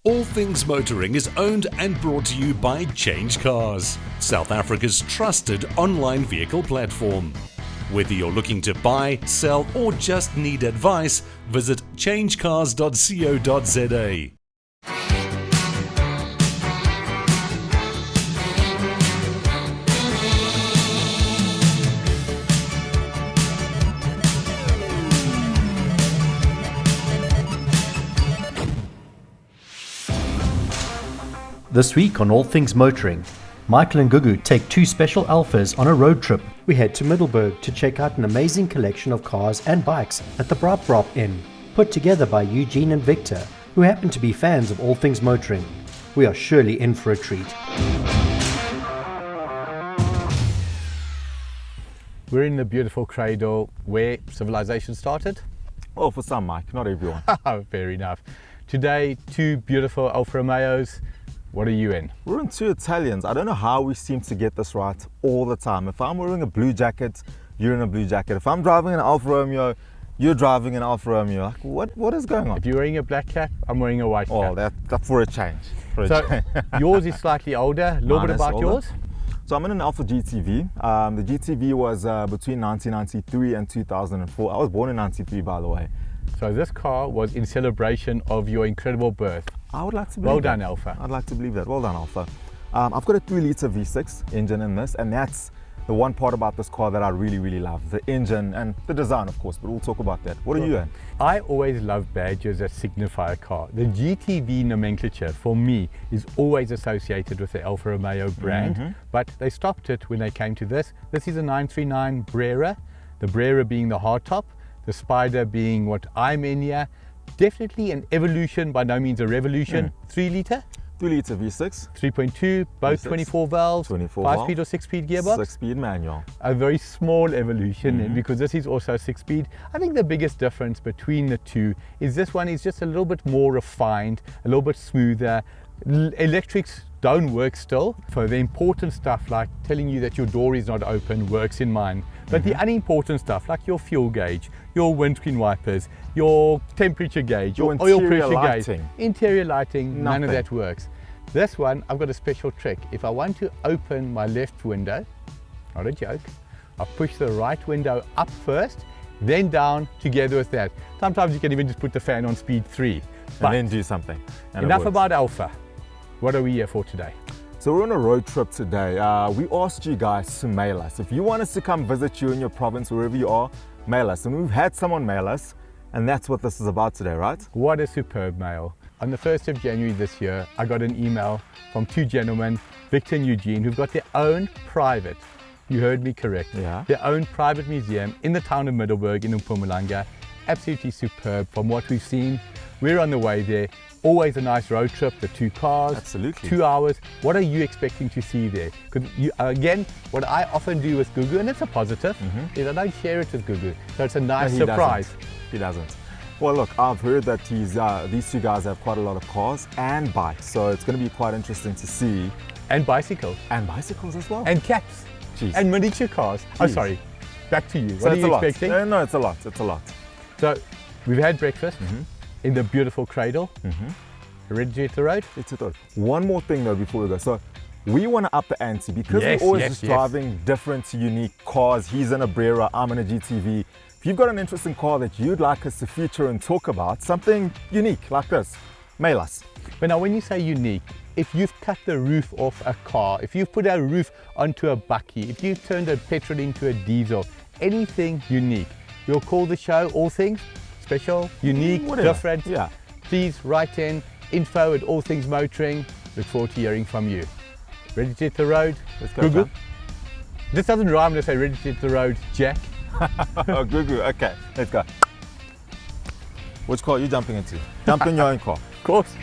All Things Motoring is owned and brought to you by CHANGECARS, South Africa's trusted online vehicle platform. Whether you're looking to buy, sell, or just need advice, visit changecars.co.za. This week on All Things Motoring, Michael and Gugu take two special alphas on a road trip. We head to Middelburg to check out an amazing collection of cars and bikes at the Brop Inn, put together by Eugene and Victor, who happen to be fans of All Things Motoring. We are surely in for a treat. We're in the beautiful cradle where civilization started. Well, for some, Mike, not everyone. Fair enough. Today, two beautiful Alfa Romeos. What are you in? We're in two Italians. I don't know how we seem to get this right all the time. If I'm wearing a blue jacket, you're in a blue jacket. If I'm driving an Alfa Romeo, you're driving an Alfa Romeo. Like, what is going on? If you're wearing a black cap, I'm wearing a white cap. Oh, that's for a change. Yours is slightly older. A little bit about older. yours? So I'm in an Alfa GTV. The GTV was between 1993 and 2004. I was born in 93, by the way. So this car was in celebration of your incredible birth. I would like to believe Well that. done, Alfa. I'd like to believe that. Well done, Alfa. I've got a 3-litre V6 engine in this, and that's the one part about this car that I really love. The engine and the design, of course, but we'll talk about that. What are you in? I always love badges that signify a car. The GTV nomenclature, for me, is always associated with the Alfa Romeo brand, but they stopped it when they came to this. This is a 939 Brera, the Brera being the hardtop, the Spider being what I'm in here. Definitely an evolution, by no means a revolution. 3-litre? 3-litre V6. 3.2, both V6. 24 valves, 5-speed or 6-speed gearbox? 6-speed manual. A very small evolution, because this is also 6-speed. I think the biggest difference between the two is this one is just a little bit more refined, a little bit smoother. Electrics don't work still. For the important stuff like telling you that your door is not open works in mine. But the unimportant stuff like your fuel gauge, your windscreen wipers, your temperature gauge, your oil pressure gauge, interior lighting, none of that works. This one, I've got a special trick. If I want to open my left window, not a joke, I push the right window up first, then down together with that. Sometimes you can even just put the fan on speed 3. And then do something. Enough about Alfa. What are we here for today? So we're on a road trip today. We asked you guys to mail us. If you want us to come visit you in your province, wherever you are, mail us. And we've had someone mail us, and that's what this is about today, right? What a superb mail. On the 1st of January this year, I got an email from two gentlemen, Victor and Eugene, who've got their own private, you heard me correct, their own private museum in the town of Middelburg in Mpumalanga. Absolutely superb from what we've seen. We're on the way there. Always a nice road trip, the two cars, absolutely, 2 hours. What are you expecting to see there? Because again, what I often do with Gugu, and it's a positive, is I don't share it with Gugu. So it's a nice surprise. He doesn't. Well, look, I've heard that these two guys have quite a lot of cars and bikes, so it's going to be quite interesting to see. And bicycles. And bicycles as well. And caps. Jeez. And miniature cars. Jeez. Oh, sorry. Back to you. So What are you expecting? No, it's a lot. It's a lot. So we've had breakfast in the beautiful cradle. Ready to hit the road? Let's hit the road. One more thing though before we go. So we want to up the ante because we're always driving different, unique cars. He's in a Brera, I'm in a GTV. If you've got an interesting car that you'd like us to feature and talk about, something unique like this, mail us. But now when you say unique, if you've cut the roof off a car, if you've put a roof onto a bakkie, if you've turned a petrol into a diesel, anything unique, we'll call the show All Things Special, Unique, Different. Yeah. Please write in info@allthingsmotoring. Look forward to hearing from you. Ready to hit the road? Let's go. Gugu? This doesn't rhyme to say ready to hit the road, Jack. Oh, Gugu, okay, let's go. Which car are you jumping into? Jump in your own car. Of course.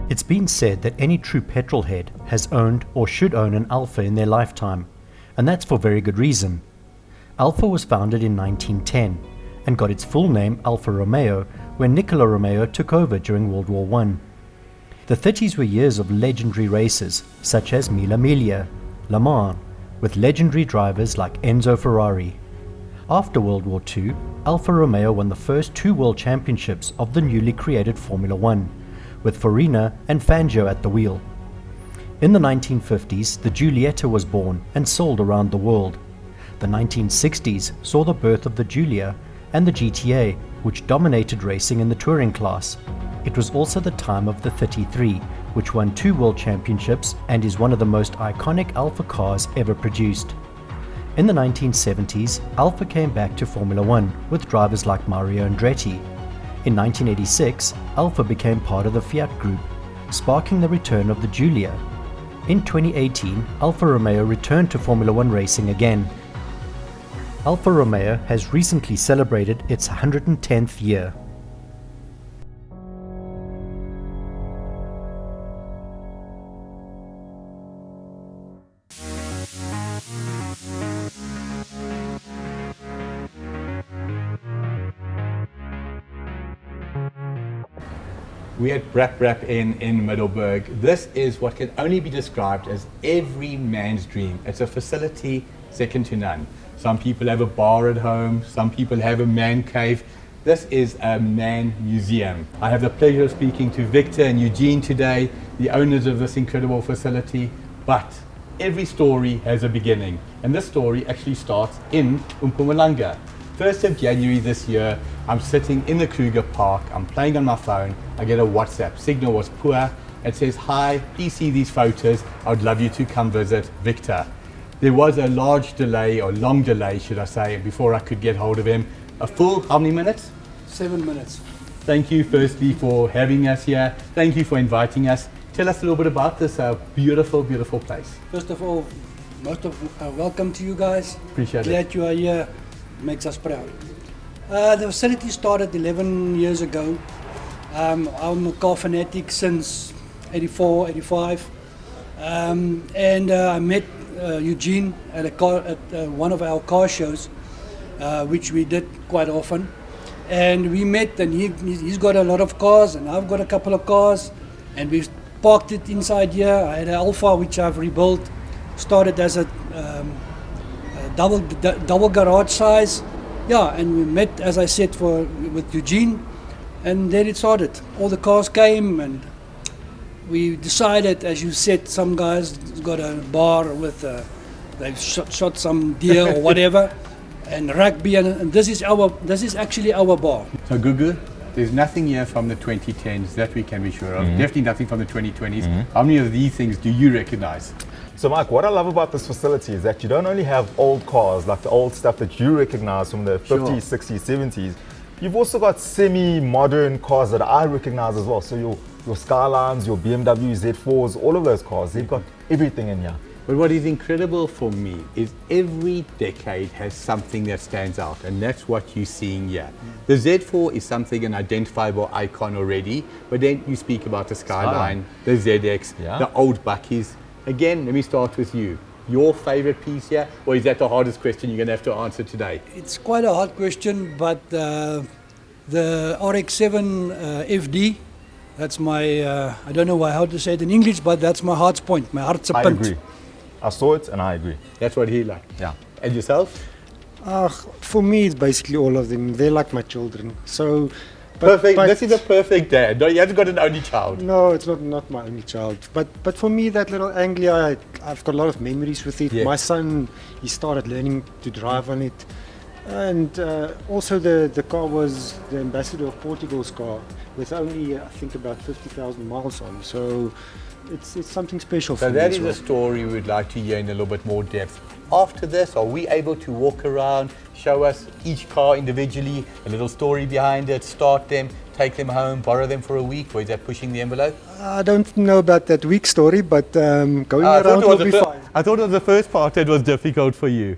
It's been said that any true petrol head has owned or should own an Alfa in their lifetime, and that's for very good reason. Alfa was founded in 1910 and got its full name Alfa Romeo when Nicola Romeo took over during World War I. The 30s were years of legendary races such as Mille Miglia, Le Mans, with legendary drivers like Enzo Ferrari. After World War II, Alfa Romeo won the first 2 world championships of the newly created Formula One, with Farina and Fangio at the wheel. In the 1950s, the Giulietta was born and sold around the world. The 1960s saw the birth of the Giulia and the GTA, which dominated racing in the touring class. It was also the time of the 33, which won 2 world championships and is one of the most iconic Alfa cars ever produced. In the 1970s, Alfa came back to Formula One with drivers like Mario Andretti. In 1986, Alfa became part of the Fiat Group, sparking the return of the Giulia. In 2018, Alfa Romeo returned to Formula One racing again. Alfa Romeo has recently celebrated its 110th year. We're at Brap Inn in Middelburg. This is what can only be described as every man's dream. It's a facility second to none. Some people have a bar at home, some people have a man cave. This is a man museum. I have the pleasure of speaking to Victor and Eugene today, the owners of this incredible facility. But every story has a beginning, and this story actually starts in Mpumalanga. 1st of January this year, I'm sitting in the Kruger Park, I'm playing on my phone, I get a WhatsApp, signal was poor, it says, "Hi, please see these photos, I would love you to come visit Victor." There was a large delay, or long delay should I say, before I could get hold of him. A full, how many minutes? 7 minutes. Thank you firstly for having us here, thank you for inviting us. Tell us a little bit about this beautiful, beautiful place. First of all, welcome to you guys. Appreciate it. Glad you are here. Makes us proud. The facility started 11 years ago. I'm a car fanatic since 84, 85. And I met Eugene at one of our car shows, which we did quite often. And we met, and he's got a lot of cars, and I've got a couple of cars, and we parked it inside here. I had an Alfa, which I've rebuilt. Started as a double garage size, yeah, and we met, as I said, with Eugene, and then it started. All the cars came, and we decided, as you said, some guys got a bar with they've shot some deer or whatever, and rugby, and this is actually our bar. So Gugu, there's nothing here from the 2010s that we can be sure of. Definitely nothing from the 2020s. How many of these things do you recognize? So Mike, what I love about this facility is that you don't only have old cars, like the old stuff that you recognize from the 50s, 60s, 70s. You've also got semi-modern cars that I recognize as well. So your Skylines, your BMW Z4s, all of those cars, they've got everything in here. But what is incredible for me is every decade has something that stands out, and that's what you're seeing here. The Z4 is something, an identifiable icon already, but then you speak about the Skyline, the ZX, the old Buckies. Again, let me start with you. Your favorite piece here, or is that the hardest question you're going to have to answer today? It's quite a hard question, but the RX-7 FD, that's my, I don't know how to say it in English, but that's my heart's point, my heart's a I punt. agree. I saw it and I agree. That's what he liked. Yeah. And yourself? For me, it's basically all of them. They're like my children. So, perfect. This is a perfect dad. No, you haven't got an only child. No, it's not my only child. But for me, that little Anglia, I've got a lot of memories with it. Yes. My son, he started learning to drive on it. And also the car was the ambassador of Portugal's car with only, I think, about 50,000 miles on. So it's something special for me. So that as is well. a story we'd like to hear in a little bit more depth. After this, are we able to walk around, show us each car individually, a little story behind it, start them, take them home, borrow them for a week, or is that pushing the envelope? I don't know about that week story, but going around will be fine. I thought it was the first part that was difficult for you.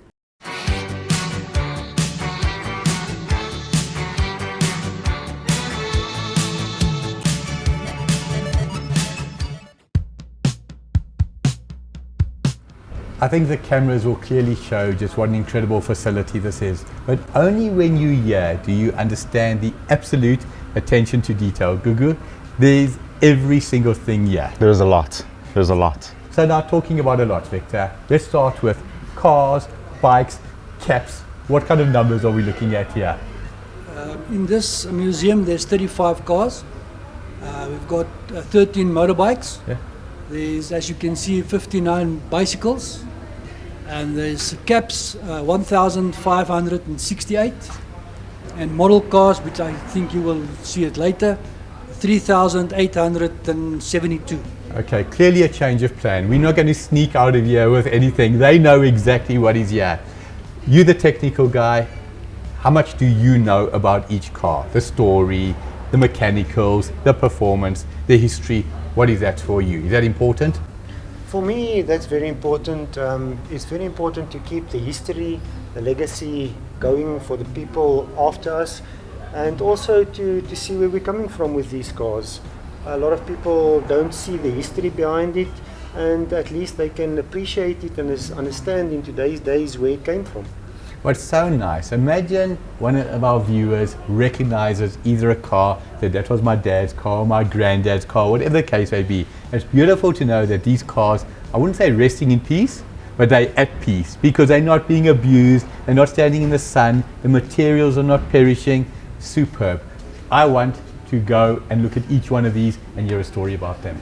I think the cameras will clearly show just what an incredible facility this is. But only when you're here do you understand the absolute attention to detail. Gugu, there's every single thing here. There's a lot. There's a lot. So now talking about a lot, Victor, let's start with cars, bikes, caps. What kind of numbers are we looking at here? In this museum, there's 35 cars. We've got 13 motorbikes. Yeah. There's, as you can see, 59 bicycles. And there's caps, 1,568. And model cars, which I think you will see it later, 3,872. Okay, clearly a change of plan. We're not going to sneak out of here with anything. They know exactly what is here. You're the technical guy. How much do you know about each car? The story, the mechanicals, the performance, the history. What is that for you? Is that important? For me, that's very important. It's very important to keep the history, the legacy going for the people after us, and also to see where we're coming from with these cars. A lot of people don't see the history behind it, and at least they can appreciate it and understand in today's days where it came from. What's so nice, imagine one of our viewers recognizes either a car, that was my dad's car, my granddad's car, whatever the case may be. It's beautiful to know that these cars, I wouldn't say resting in peace, but they're at peace because they're not being abused, they're not standing in the sun, the materials are not perishing. Superb. I want to go and look at each one of these and hear a story about them.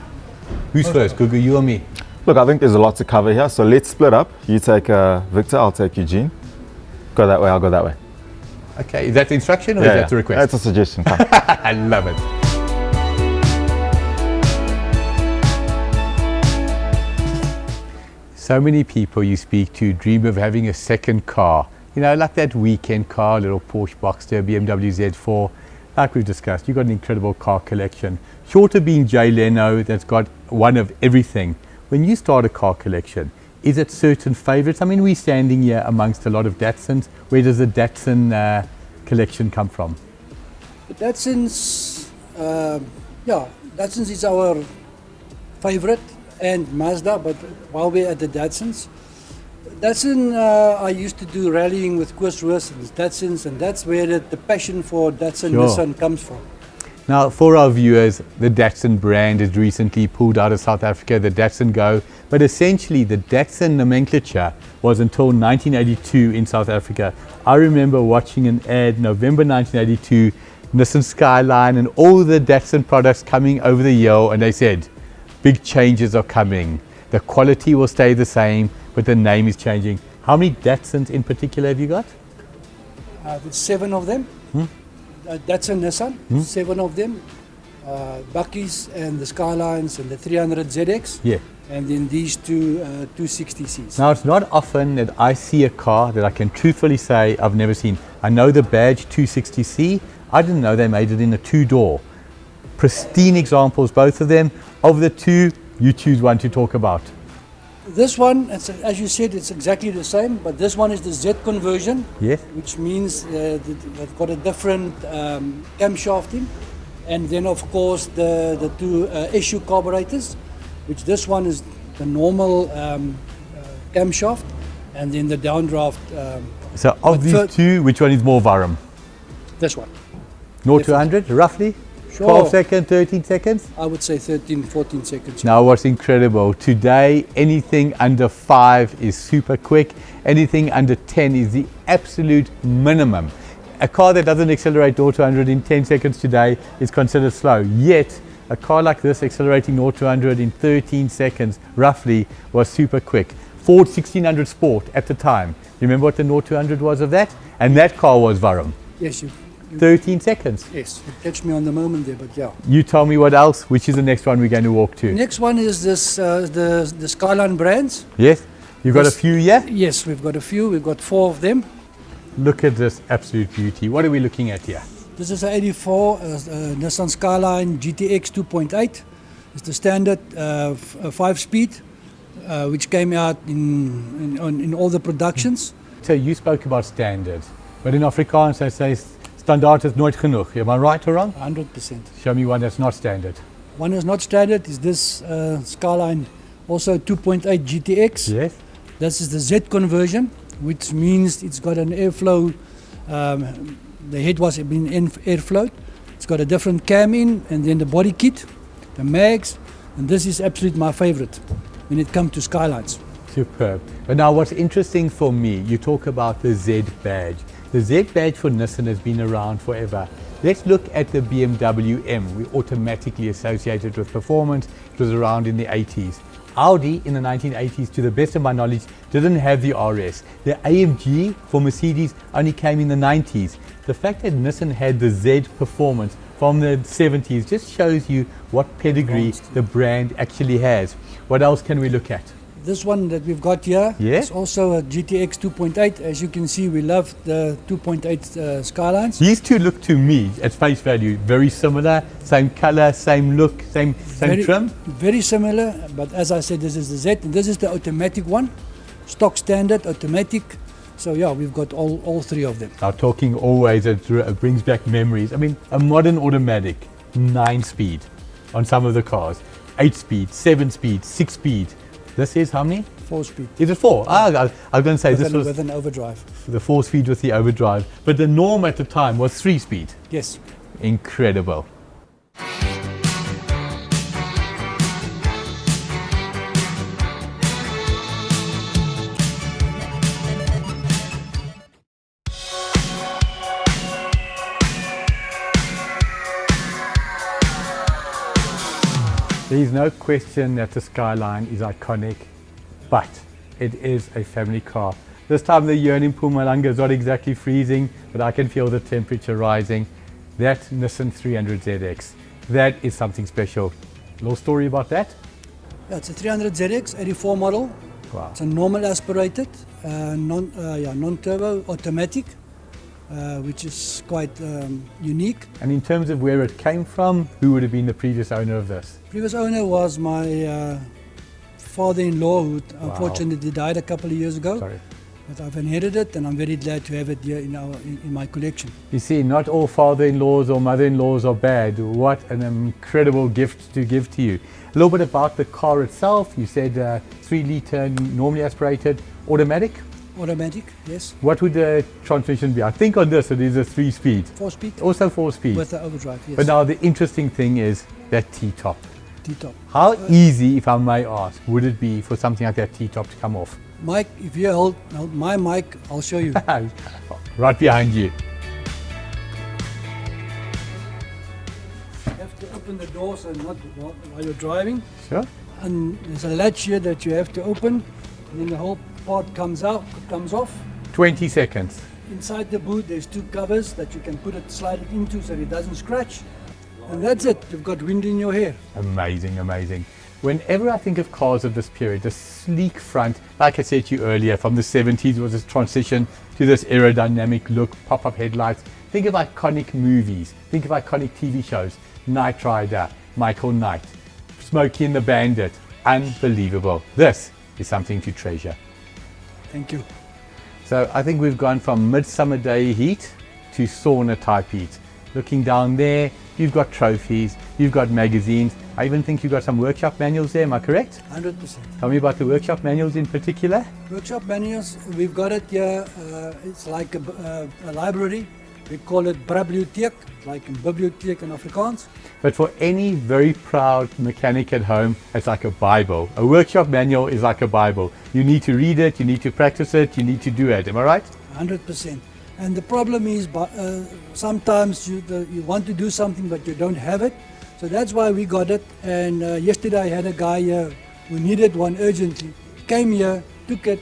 Who's first, Gugu, you or me? Look, I think there's a lot to cover here, so let's split up. You take Victor, I'll take Eugene. Go that way, I'll go that way. Okay, is that the instruction or is that the request? That's a suggestion. Come. I love it. So many people you speak to dream of having a second car. You know, like that weekend car, little Porsche Boxster, BMW Z4. Like we've discussed, you've got an incredible car collection. Short of being Jay Leno, that's got one of everything. When you start a car collection, is it certain favorites? I mean, we're standing here amongst a lot of Datsuns. Where does the Datsun collection come from? The Datsuns, Datsuns is our favorite, and Mazda, but while we're at the Datsuns, I used to do rallying with Koos Roos and Datsuns, and that's where the passion for Datsun Nissan comes from. Now, for our viewers, the Datsun brand has recently pulled out of South Africa, the Datsun Go, but essentially the Datsun nomenclature was until 1982 in South Africa. I remember watching an ad, November 1982, Nissan Skyline and all the Datsun products coming over the year, and they said, big changes are coming. The quality will stay the same, but the name is changing. How many Datsuns in particular have you got? There's 7 of them. Datsun Nissan, 7 of them. Buckies and the Skylines and the 300 ZX. Yeah. And then these two 260Cs. Now, it's not often that I see a car that I can truthfully say I've never seen. I know the badge 260C. I didn't know they made it in a 2-door. Pristine examples, both of them. Of the two, you choose one to talk about. This one, as you said, it's exactly the same, but this one is the Z conversion, Yes. which means they've got a different camshaft in, and then of course the two SU carburetors, which this one is the normal camshaft, and then the downdraft. So of these two, which one is more Varum? This one. 0 to 100, roughly? Sure. 12 seconds, 13 seconds? I would say 13, 14 seconds. Now, what's incredible, today anything under 5 is super quick, anything under 10 is the absolute minimum. A car that doesn't accelerate 0 to 100 in 10 seconds today is considered slow, yet a car like this accelerating 0 to 100 in 13 seconds roughly was super quick. Ford 1600 Sport at the time, remember what the 0 to 100 was of that? And that car was Varum. Yes, 13 seconds. Yes, you catch me on the moment there, but yeah. You tell me what else, which is the next one we're going to walk to? Next one is this the Skyline brands. Yes, you've got a few here? Yes, we've got a few. We've got 4 of them. Look at this absolute beauty. What are we looking at here? This is an 84 Nissan Skyline GTX 2.8. It's the standard 5-speed, which came out in all the productions. So you spoke about standard, but in Afrikaans they say standaard is nooit genoeg. Am I right or wrong? 100%. Show me one that's not standard. One is not standard, is this Skyline, also 2.8 GTX. Yes. This is the Z conversion, which means it's got an airflow, the head was being airflowed. It's got a different cam in, and then the body kit, the mags, and this is absolutely my favorite when it comes to Skylines. Superb. But now what's interesting for me, you talk about the Z badge. The Z badge for Nissan has been around forever. Let's look at the BMW M. We automatically associated with performance. It was around in the 80s. Audi in the 1980s, to the best of my knowledge, didn't have the RS. The AMG for Mercedes only came in the 90s. The fact that Nissan had the Z performance from the 70s just shows you what pedigree the brand actually has. What else can we look at? This one that we've got here Yeah? is also a GTX 2.8. As you can see, we love the 2.8 Skylines. These two look to me, at face value, very similar. Same color, same look, same trim. Very similar, but as I said, this is the Z, and this is the automatic one. Stock standard, automatic. So yeah, we've got all three of them. Now talking always, it brings back memories. I mean, a modern automatic, 9-speed on some of the cars. 8-speed, 7-speed, 6-speed. This is how many? 4-speed. Is it 4? I was going to say With an overdrive. the 4-speed with the overdrive. But the norm at the time was 3-speed. Yes. Incredible. There's no question that the Skyline is iconic, but it is a family car. This time of the year in Mpumalanga is not exactly freezing, but I can feel the temperature rising. That Nissan 300ZX, that is something special. A little story about that? Yeah, it's a 300ZX 84 model. Wow. It's a normal aspirated, non-turbo, automatic, which is quite unique. And in terms of where it came from, who would have been the previous owner of this? Previous owner was my father-in-law, who unfortunately died a couple of years ago. Sorry. But I've inherited it, and I'm very glad to have it here in my collection. You see, not all father-in-laws or mother-in-laws are bad. What an incredible gift to give to you. A little bit about the car itself. You said 3-litre, normally aspirated, automatic. Automatic, yes. What would the transmission be? I think on this it is a 3-speed. 4-speed. Also 4-speed. With the overdrive, yes. But now the interesting thing is that T-top. T-top. How easy, if I may ask, would it be for something like that T-top to come off? Mike, if you hold my mic, I'll show you. Right behind you. You have to open the doors and not while you're driving. Sure. And there's a latch here that you have to open, and then the whole part comes off. 20 seconds. Inside the boot, there's 2 covers that you can slide it into so it doesn't scratch. And that's it. You've got wind in your hair. Amazing, amazing. Whenever I think of cars of this period, the sleek front, like I said to you earlier, from the 70s was this transition to this aerodynamic look, pop-up headlights. Think of iconic movies. Think of iconic TV shows. Knight Rider, Michael Knight, Smokey and the Bandit. Unbelievable. This is something to treasure. Thank you. So I think we've gone from midsummer day heat to sauna type heat. Looking down there, you've got trophies, you've got magazines. I even think you've got some workshop manuals there, am I correct? 100%. Tell me about the workshop manuals in particular. Workshop manuals, we've got it here. It's like a library. We call it bibliotheek, like in bibliotheek in Afrikaans. But for any very proud mechanic at home, it's like a Bible. A workshop manual is like a Bible. You need to read it, you need to practice it, you need to do it. Am I right? 100%. And the problem is, sometimes you want to do something but you don't have it. So that's why we got it. And yesterday I had a guy here who needed one urgently. Came here, took it.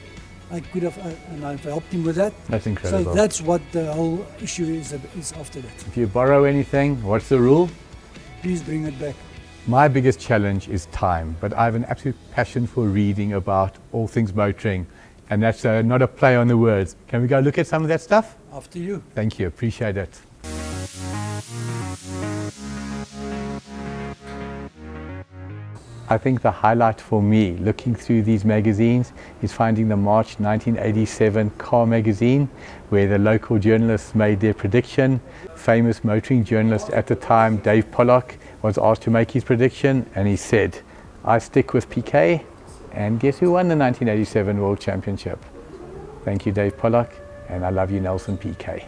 I could have, and I've helped him with that. That's incredible. So that's what the whole issue is after that. If you borrow anything, what's the rule? Please bring it back. My biggest challenge is time, but I have an absolute passion for reading about all things motoring. And that's not a play on the words. Can we go look at some of that stuff? After you. Thank you, appreciate it. I think the highlight for me, looking through these magazines, is finding the March 1987 Car magazine, where the local journalists made their prediction. Famous motoring journalist at the time, Dave Pollock, was asked to make his prediction, and he said, I stick with PK. And guess who won the 1987 World Championship? Thank you, Dave Pollock, and I love you, Nelson PK.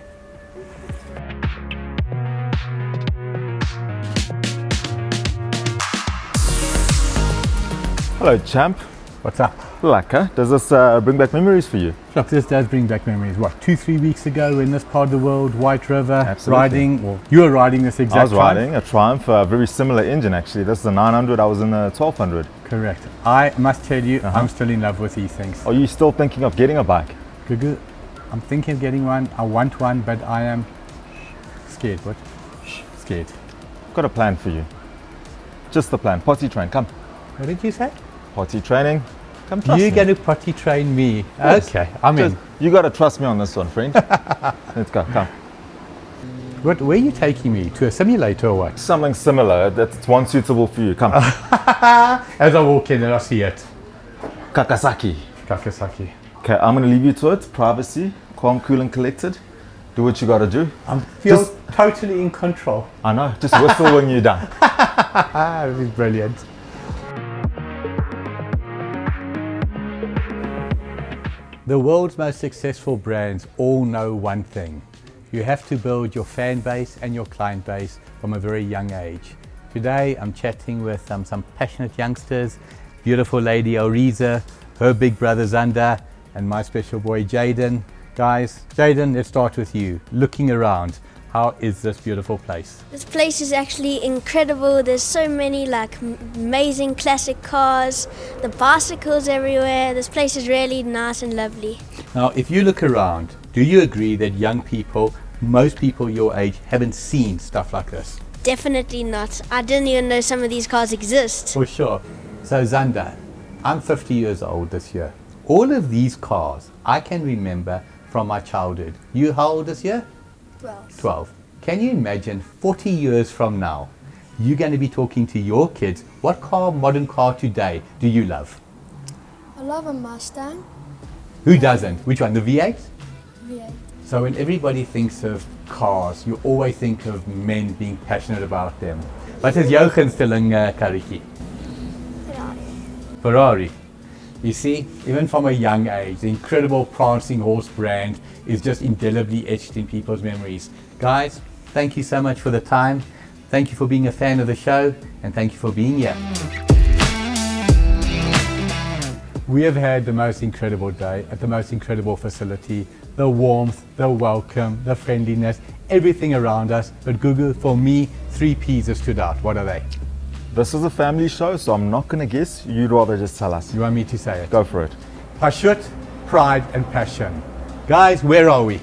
Hello, champ. What's up? Lekker. Does this bring back memories for you? Look, this does bring back memories. What, 2-3 weeks ago in this part of the world, White River, Absolutely. riding, or you were riding this exact I was Triumph? riding a Triumph, a very similar engine actually. This is a 900, I was in the 1200. Correct. I must tell you, I'm still in love with these things. Are you still thinking of getting a bike? Gugu, I'm thinking of getting one. I want one, but I am scared. What? Scared. Got a plan for you. Just the plan. Potty train, come. What did you say? Potty training, come trust You're me. going to potty train me. Yes. Okay, I'm in. You got to trust me on this one, friend. Let's go, come. What, where are you taking me? To a simulator or what? Something similar, that's one suitable for you, come. As I walk in and I see it. Kakasaki. Kakasaki. Okay, I'm going to leave you to it. Privacy, calm, cool and collected. Do what you got to do. I feel Just- totally in control. I know, just whistle when you're done. This is brilliant. The world's most successful brands all know one thing. You have to build your fan base and your client base from a very young age. Today I'm chatting with some passionate youngsters, beautiful lady Oriza, her big brother Zander, and my special boy Jaden. Guys, Jaden, let's start with you. Looking around, how is this beautiful place? This place is actually incredible. There's so many amazing classic cars, the bicycles everywhere. This place is really nice and lovely. Now, if you look around, do you agree that young people, most people your age, haven't seen stuff like this? Definitely not. I didn't even know some of these cars exist. For sure. So Zander, I'm 50 years old this year. All of these cars I can remember from my childhood. You how old this year? 12. Can you imagine 40 years from now, you're going to be talking to your kids, what car, modern car today do you love? I love a Mustang Who doesn't? Which one, the V8? V8. So when everybody thinks of cars, you always think of men being passionate about them. But is jou gunsteling karretjie? Ferrari. You see, even from a young age, the incredible prancing horse brand is just indelibly etched in people's memories. Guys, thank you so much for the time. Thank you for being a fan of the show, and thank you for being here. We have had the most incredible day at the most incredible facility. The warmth, the welcome, the friendliness, everything around us. But Gugu, for me, 3 P's have stood out. What are they? This is a family show, so I'm not going to guess. You'd rather just tell us. You want me to say it? Go for it. Pashut, pride and passion. Guys, where are we?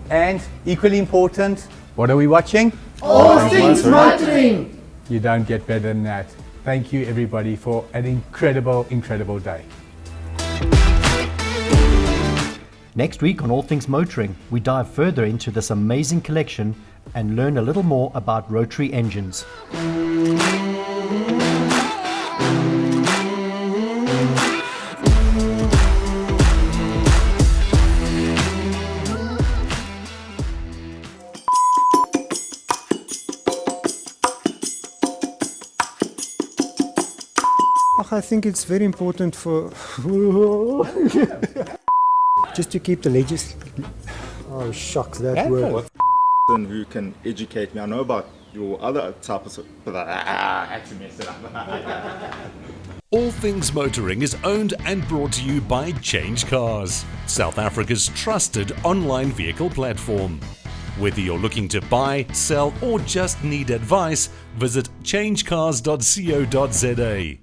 And equally important, what are we watching? All Things Motoring. You don't get better than that. Thank you everybody for an incredible, incredible day. Next week on All Things Motoring, we dive further into this amazing collection and learn a little more about rotary engines. I think it's very important for just to keep the Oh shucks, that word. Who can educate me? I know about your other type of... I had to mess it up. All Things Motoring is owned and brought to you by CHANGECARS, South Africa's trusted online vehicle platform. Whether you're looking to buy, sell or just need advice, visit changecars.co.za.